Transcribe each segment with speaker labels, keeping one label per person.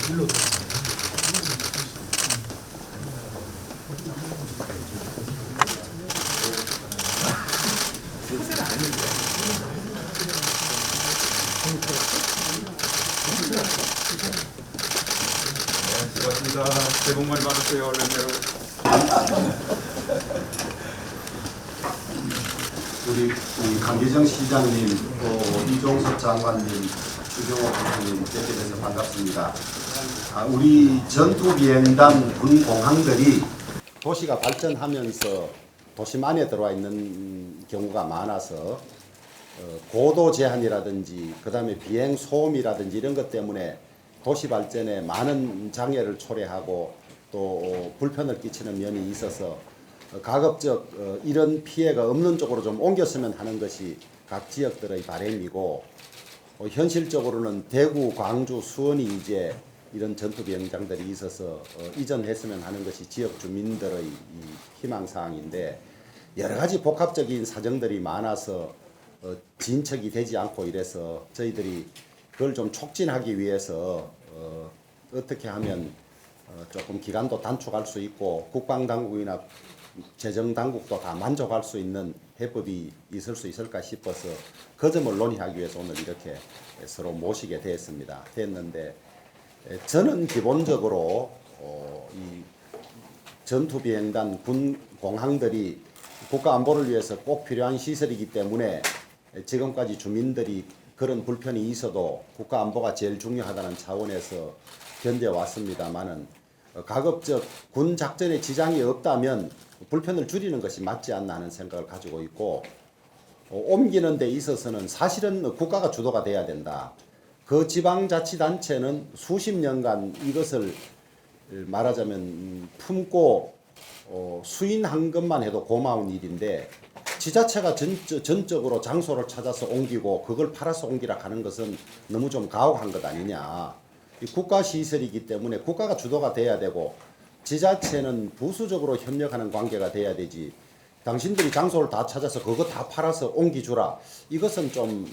Speaker 1: 고맙습니다. 새해 복 많이 받으세요, 얼른 여러분.
Speaker 2: 우리 강기정 시장님, 또 이종섭 장관님, 주경호 부총리님 뵙게 돼서 반갑습니다. 우리 전투비행단 군공항들이 도시가 발전하면서 도심 안에 들어와 있는 경우가 많아서 고도 제한이라든지 그다음에 비행 소음이라든지 이런 것 때문에 도시 발전에 많은 장애를 초래하고 또 불편을 끼치는 면이 있어서 가급적 이런 피해가 없는 쪽으로 좀 옮겼으면 하는 것이 각 지역들의 바람이고, 현실적으로는 대구, 광주, 수원이 이제 이런 전투비행장들이 있어서 이전했으면 하는 것이 지역 주민들의 희망사항인데, 여러 가지 복합적인 사정들이 많아서 진척이 되지 않고 이래서 저희들이 그걸 좀 촉진하기 위해서 어떻게 하면 조금 기간도 단축할 수 있고 국방당국이나 재정당국도 다 만족할 수 있는 해법이 있을 수 있을까 싶어서 그 점을 논의하기 위해서 오늘 이렇게 서로 모시게 됐는데, 저는 기본적으로 이 전투비행단 군 공항들이 국가 안보를 위해서 꼭 필요한 시설이기 때문에 지금까지 주민들이 그런 불편이 있어도 국가 안보가 제일 중요하다는 차원에서 견뎌왔습니다만은, 가급적 군 작전에 지장이 없다면 불편을 줄이는 것이 맞지 않나 하는 생각을 가지고 있고, 옮기는 데 있어서는 사실은 국가가 주도가 돼야 된다. 그 지방자치단체는 수십 년간 이것을 말하자면 품고 수인한 것만 해도 고마운 일인데, 지자체가 전적으로 장소를 찾아서 옮기고 그걸 팔아서 옮기라 하는 것은 너무 좀 가혹한 것 아니냐. 국가 시설이기 때문에 국가가 주도가 돼야 되고 지자체는 부수적으로 협력하는 관계가 돼야 되지, 당신들이 장소를 다 찾아서 그거 다 팔아서 옮기주라, 이것은 좀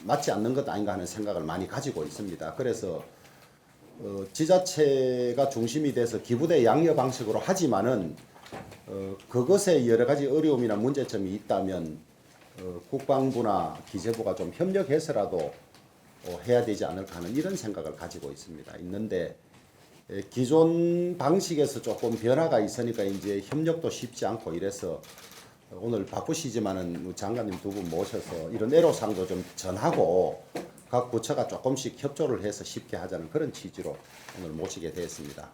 Speaker 2: 맞지 않는 것 아닌가 하는 생각을 많이 가지고 있습니다. 그래서 지자체가 중심이 돼서 기부대 양여 방식으로 하지만은 그것에 여러 가지 어려움이나 문제점이 있다면 국방부나 기재부가 좀 협력해서라도 해야 되지 않을까 하는 이런 생각을 가지고 있는데, 기존 방식에서 조금 변화가 있으니까 이제 협력도 쉽지 않고 이래서 오늘 바쁘시지만은 장관님 두 분 모셔서 이런 애로사항도 좀 전하고 각 부처가 조금씩 협조를 해서 쉽게 하자는 그런 취지로 오늘 모시게 됐으니까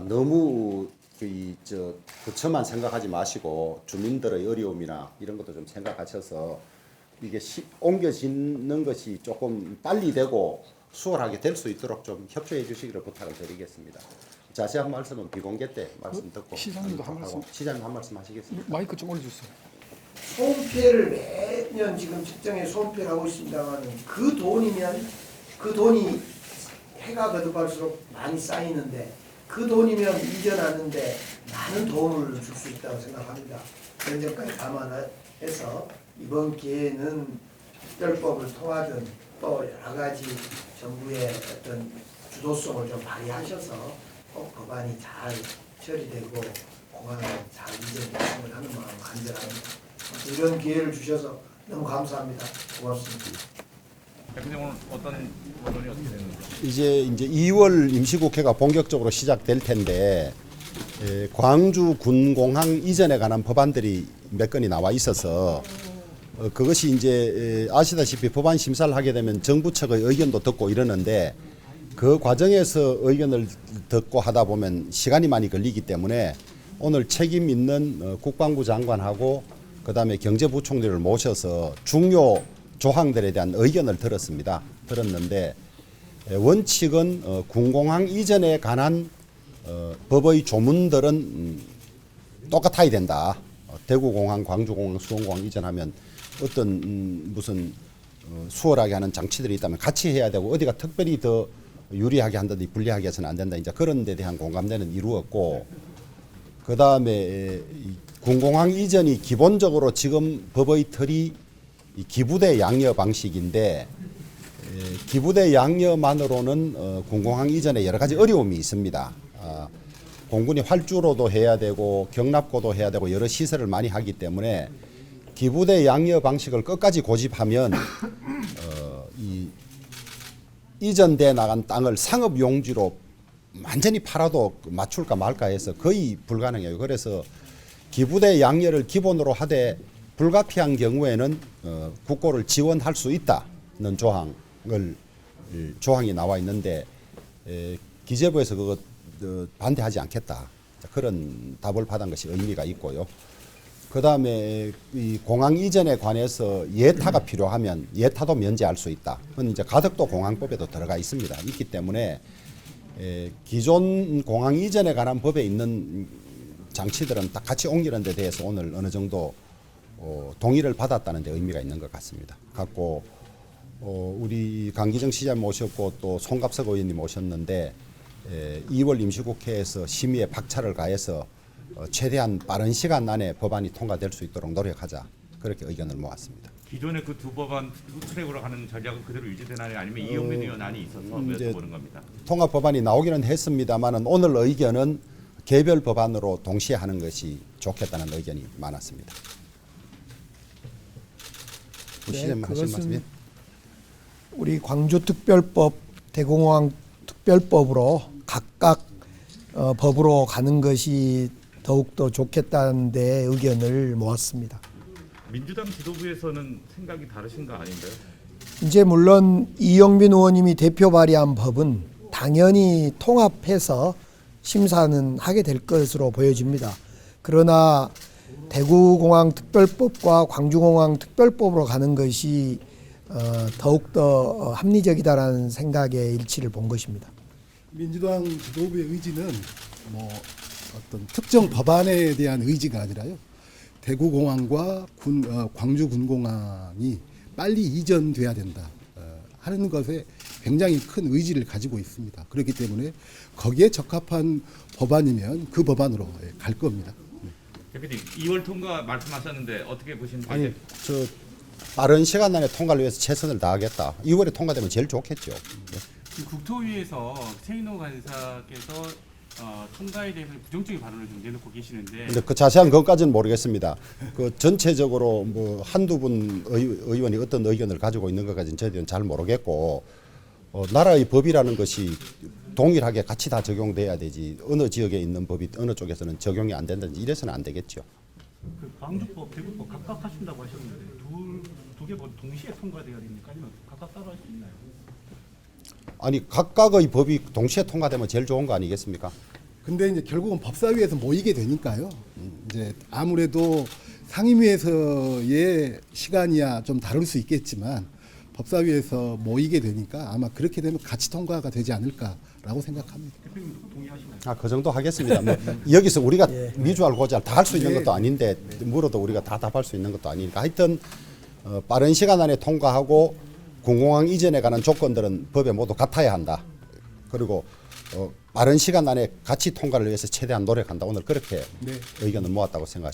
Speaker 2: 너무 부처만 생각하지 마시고 주민들의 어려움이나 이런 것도 좀 생각하셔서 이게 옮겨지는 것이 조금 빨리 되고 수월하게 될 수 있도록 좀 협조해 주시기를 부탁을 드리겠습니다. 자세한 말씀은 비공개 때 말씀 듣고
Speaker 3: 시장님도 한 말씀.
Speaker 1: 시장님 한 말씀 하시겠습니다.
Speaker 3: 마이크 좀 올려주세요.
Speaker 4: 소음 피해를 매년 지금 측정해 소음 피해를 하고 있습니다만, 그 돈이면 그 돈이 해가 거듭할수록 많이 쌓이는데 그 돈이면 이전하는데 많은 도움을 줄 수 있다고 생각합니다. 그런 점까지 감안해서 이번 기회에는 특별법을 통하든 또 여러 가지 정부의 어떤 주도성을 좀 발휘하셔서 꼭 법안이 잘 처리되고 공항에 잘 이전됐으면 하는 마음 간절합니다. 이런 기회를 주셔서 너무 감사합니다. 고맙습니다.
Speaker 5: 대표님 오늘 어떤 논의 어떻게 되는지?
Speaker 2: 이제 2월 임시국회가 본격적으로 시작될 텐데, 광주 군공항 이전에 관한 법안들이 몇 건이 나와 있어서 그것이 이제 아시다시피 법안 심사를 하게 되면 정부 측의 의견도 듣고 이러는데, 그 과정에서 의견을 듣고 하다 보면 시간이 많이 걸리기 때문에 오늘 책임 있는 국방부 장관하고 그다음에 경제부총리를 모셔서 중요 조항들에 대한 의견을 들었는데, 원칙은 군공항 이전에 관한 법의 조문들은 똑같아야 된다. 대구공항, 광주공항, 수원공항 이전하면 어떤 무슨 수월하게 하는 장치들이 있다면 같이 해야 되고, 어디가 특별히 더 유리하게 한다든지 불리하게 해서는 안 된다. 이제 그런 데 대한 공감대는 이루었고, 그 다음에 군공항 이전이 기본적으로 지금 법의 틀이 기부대 양여 방식인데, 기부대 양여만으로는 군공항 이전에 여러 가지 어려움이 있습니다. 공군이 활주로도 해야 되고 경납고도 해야 되고 여러 시설을 많이 하기 때문에 기부대 양여 방식을 끝까지 고집하면 이전돼 나간 땅을 상업 용지로 완전히 팔아도 맞출까 말까 해서 거의 불가능해요. 그래서 기부대 양여를 기본으로 하되 불가피한 경우에는 국고를 지원할 수 있다는 조항이 나와 있는데 기재부에서 그거 반대하지 않겠다. 그런 답을 받은 것이 의미가 있고요. 그 다음에 이 공항 이전에 관해서 예타가 필요하면 예타도 면제할 수 있다. 그건 이제 가덕도 공항법에도 들어가 있습니다. 있기 때문에 기존 공항 이전에 관한 법에 있는 장치들은 딱 같이 옮기는 데 대해서 오늘 어느 정도 동의를 받았다는 데 의미가 있는 것 같습니다. 갖고 우리 강기정 시장 모셨고 또 송갑석 의원님 모셨는데 2월 임시국회에서 심의에 박차를 가해서 최대한 빠른 시간 안에 법안이 통과될 수 있도록 노력하자. 그렇게 의견을 모았습니다.
Speaker 5: 기존의 그 두 법안 트랙으로 가는 전략은 그대로 유지되나요? 아니면 이용민 의원 안이 있어서 여쭤보는 겁니다.
Speaker 2: 통합 법안이 나오기는 했습니다만은 오늘 의견은 개별 법안으로 동시에 하는 것이 좋겠다는 의견이 많았습니다. 시장님 하실 말씀이요?
Speaker 4: 우리 광주특별법, 대공항 특별법으로 각각 법으로 가는 것이 더욱더 좋겠다는 데 의견을 모았습니다.
Speaker 5: 민주당 지도부에서는 생각이 다르신가 아닌가요?
Speaker 4: 이제 물론 이영빈 의원님이 대표 발의한 법은 당연히 통합해서 심사는 하게 될 것으로 보여집니다. 그러나 대구공항 특별법과 광주공항 특별법으로 가는 것이 더욱더 합리적이다라는 생각의 일치를 본 것입니다.
Speaker 3: 민주당 지도부의 의지는 뭐 어떤 특정 법안에 대한 의지가 아니라요. 대구공항과 광주군공항이 빨리 이전돼야 된다 하는 것에 굉장히 큰 의지를 가지고 있습니다. 그렇기 때문에 거기에 적합한 법안이면 그 법안으로 갈 겁니다.
Speaker 5: 대표님 2월 통과 말씀하셨는데 어떻게 보시는지.
Speaker 2: 아니 저 빠른 시간 안에 통과를 위해서 최선을 다하겠다. 2월에 통과되면 제일 좋겠죠.
Speaker 6: 국토위에서 최인호 간사께서 통과에 대해서 부정적인 발언을 좀 내놓고 계시는데
Speaker 2: 근데 그 자세한 것까지는 모르겠습니다. 그 전체적으로 뭐 한두 분 의원이 어떤 의견을 가지고 있는 것까지는 저희들은 잘 모르겠고 나라의 법이라는 것이 동일하게 같이 다 적용돼야 되지 어느 지역에 있는 법이 어느 쪽에서는 적용이 안 된다든지 이래서는 안 되겠죠.
Speaker 6: 그 광주법, 대구법 각각 하신다고 하셨는데 두 개 법 동시에 통과돼야 됩니까? 아니면 각각 따로 할 수 있나요?
Speaker 2: 아니 각각의 법이 동시에 통과되면 제일 좋은 거 아니겠습니까?
Speaker 3: 근데 이제 결국은 법사위에서 모이게 되니까요. 이제 아무래도 상임위에서의 시간이야 좀 다를 수 있겠지만 법사위에서 모이게 되니까 아마 그렇게 되면 같이 통과가 되지 않을까라고 생각합니다.
Speaker 6: 대표님도 동의하시나요?
Speaker 2: 그 정도 하겠습니다. 뭐 여기서 우리가 미주알 고지알 다 할 수 있는 것도 아닌데 물어도 우리가 다 답할 수 있는 것도 아니니까 하여튼 빠른 시간 안에 통과하고 군공항 이전에 관한 조건들은 법에 모두 같아야 한다. 그리고 빠른 시간 안에 같이 통과를 위해서 최대한 노력한다. 오늘 그렇게 의견을 모았다고 생각합니다.